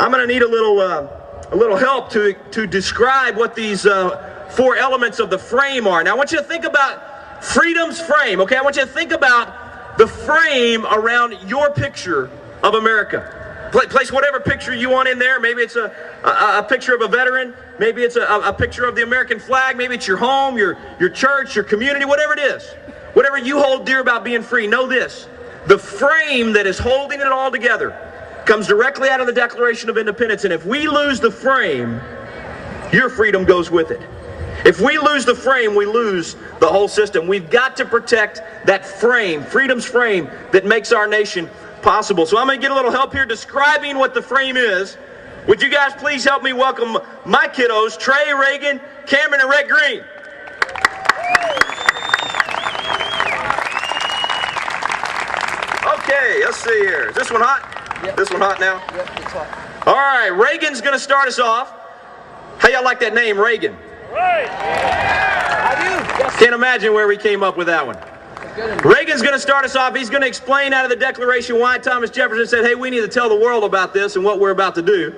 I'm going to need a little help to describe what these four elements of the frame are. Now, I want you to think about freedom's frame, okay? I want you to think about the frame around your picture of America. Place whatever picture you want in there. Maybe it's a picture of a veteran. Maybe it's a picture of the American flag. Maybe it's your home, your church, your community, whatever it is. Whatever you hold dear about being free, know this. The frame that is holding it all together comes directly out of the Declaration of Independence. And if we lose the frame, your freedom goes with it. If we lose the frame, we lose the whole system. We've got to protect that frame, freedom's frame, that makes our nation possible. So I'm going to get a little help here describing what the frame is. Would you guys please help me welcome my kiddos, Trey, Reagan, Cameron, and Rhett Green. Okay, let's see here. Is this one hot? Yep. This one hot now? Yep, it's hot. All right, Reagan's going to start us off. How y'all like that name, Reagan? Right. Yeah. I do. Yes. Can't imagine where we came up with that one. Reagan's going to start us off. He's going to explain out of the Declaration why Thomas Jefferson said, hey, we need to tell the world about this and what we're about to do.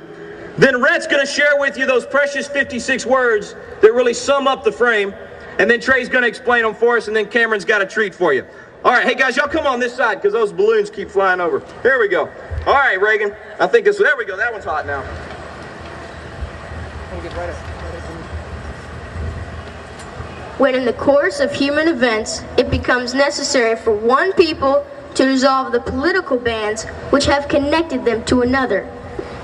Then Rhett's going to share with you those precious 56 words that really sum up the frame. And then Trey's going to explain them for us, and then Cameron's got a treat for you. All right, hey guys, y'all come on this side because those balloons keep flying over. Here we go. All right, Reagan. I think this, there we go. That one's hot now. When in the course of human events, it becomes necessary for one people to dissolve the political bands which have connected them to another,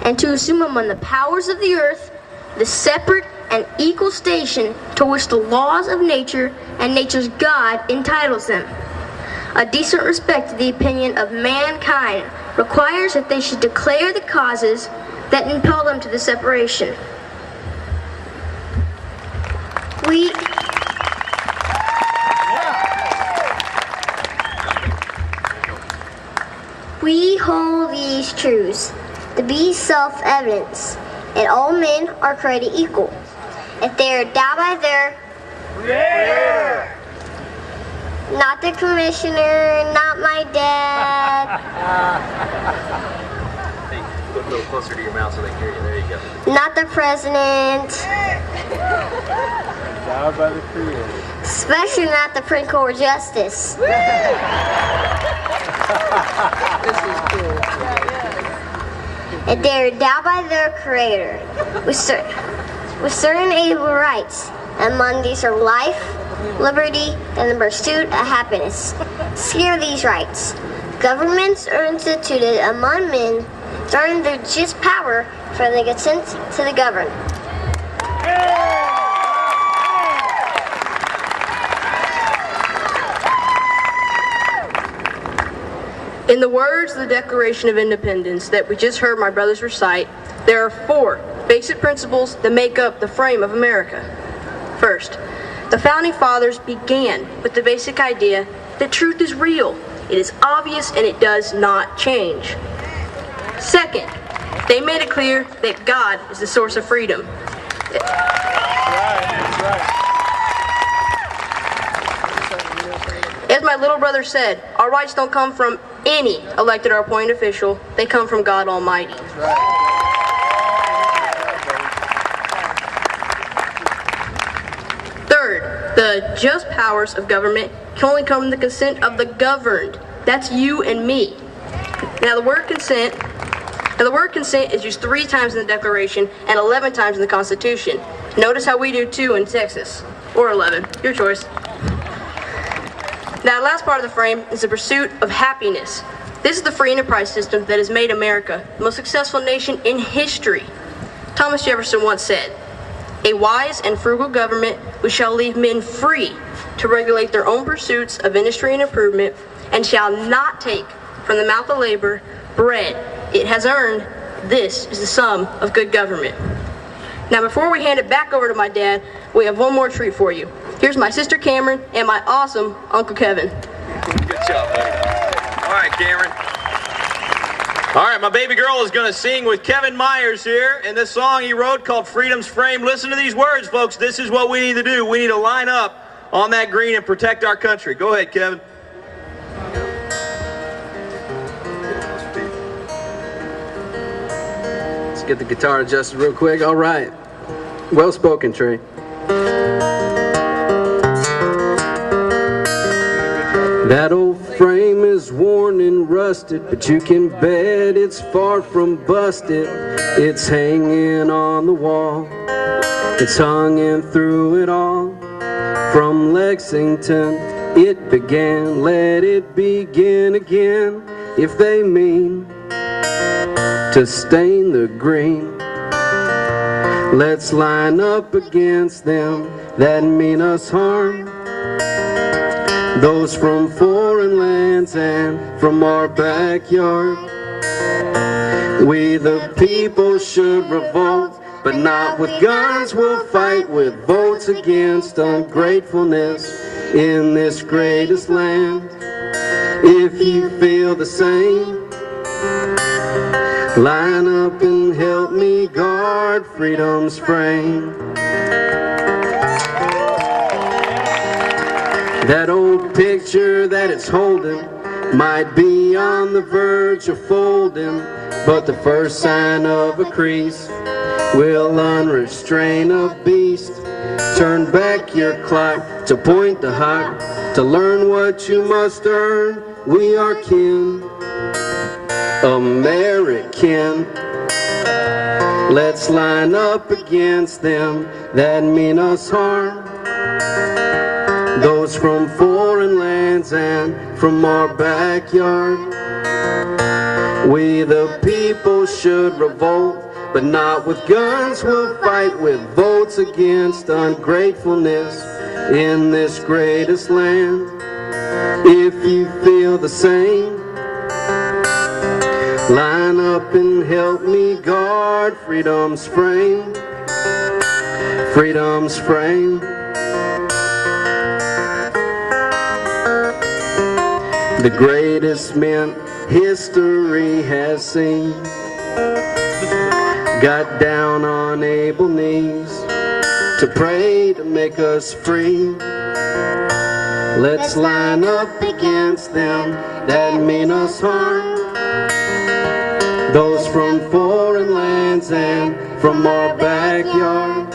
and to assume among the powers of the earth the separate and equal station to which the laws of nature and nature's God entitles them. A decent respect to the opinion of mankind requires that they should declare the causes that impel them to the separation. We hold these truths to be self-evident, that all men are created equal. If they are endowed by their Creator, not the commissioner, not my dad. Hey, look a little closer to your mouth so they can hear you. There you go. Not the president. Endowed by the Creator. Especially not the Supreme Court Justice. And they are endowed by their Creator with certain able rights. Among these are life, liberty, and the pursuit of happiness. Secure these rights. Governments are instituted among men, starting their just power for the consent to the governed. In the words of the Declaration of Independence that we just heard my brothers recite, there are four basic principles that make up the frame of America. First, the Founding Fathers began with the basic idea that truth is real, it is obvious, and it does not change. Second, they made it clear that God is the source of freedom. That's right. As my little brother said, our rights don't come from any elected or appointed official, they come from God Almighty. Third, the just powers of government can only come from the consent of the governed. That's you and me. Now the word consent is used 3 times in the Declaration and 11 times in the Constitution. Notice how we do 2 in Texas, or 11, your choice. Now, the last part of the frame is the pursuit of happiness. This is the free enterprise system that has made America the most successful nation in history. Thomas Jefferson once said, "A wise and frugal government which shall leave men free to regulate their own pursuits of industry and improvement, and shall not take from the mouth of labor bread it has earned, this is the sum of good government." Now, before we hand it back over to my dad, we have one more treat for you. Here's my sister Cameron and my awesome Uncle Kevin. Good job, buddy. All right, Cameron. All right, my baby girl is going to sing with Kevin Myers here in this song he wrote called Freedom's Frame. Listen to these words, folks. This is what we need to do. We need to line up on that green and protect our country. Go ahead, Kevin. get the guitar adjusted real quick. All right. Well spoken, Trey. That old frame is worn and rusted, but you can bet it's far from busted. It's hanging on the wall. It's hung in through it all. From Lexington it began. Let it begin again. If they mean to stain the green, let's line up against them that mean us harm. Those from foreign lands and from our backyard. We the people should revolt, but not with guns. We'll fight with votes against ungratefulness in this greatest land. If you feel the same, line up and help me guard freedom's frame. That old picture that it's holding might be on the verge of folding, but the first sign of a crease will unrestrain a beast. Turn back your clock to point the hawk, to learn what you must earn. We are kin, American. Let's line up against them that mean us harm. Those from foreign lands and from our backyard. We the people should revolt, but not with guns. We'll fight with votes against ungratefulness in this greatest land. If you feel the same, line up and help me guard freedom's frame. Freedom's frame. The greatest men history has seen got down on able knees to pray to make us free. Let's line up against them that mean us harm. Those from foreign lands and from our backyard.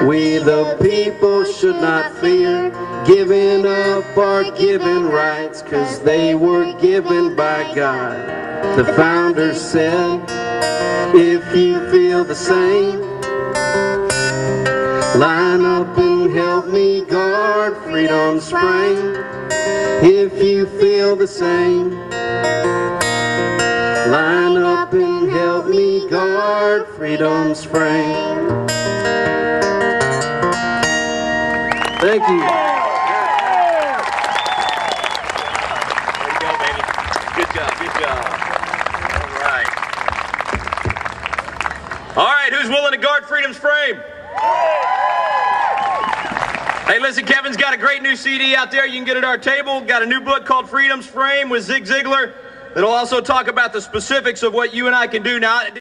We the people should not fear giving up our given rights, 'cause they were given by God. The founders said, if you feel the same, line up and help me guard freedom's frame. If you feel the same, line up and help me guard freedom's frame. Thank you. There you go, baby. Good job, good job. All right, who's willing to guard freedom's frame? Hey, listen, Kevin's got a great new CD out there. You can get it at our table. Got a new book called Freedom's Frame with Zig Ziglar that'll also talk about the specifics of what you and I can do now.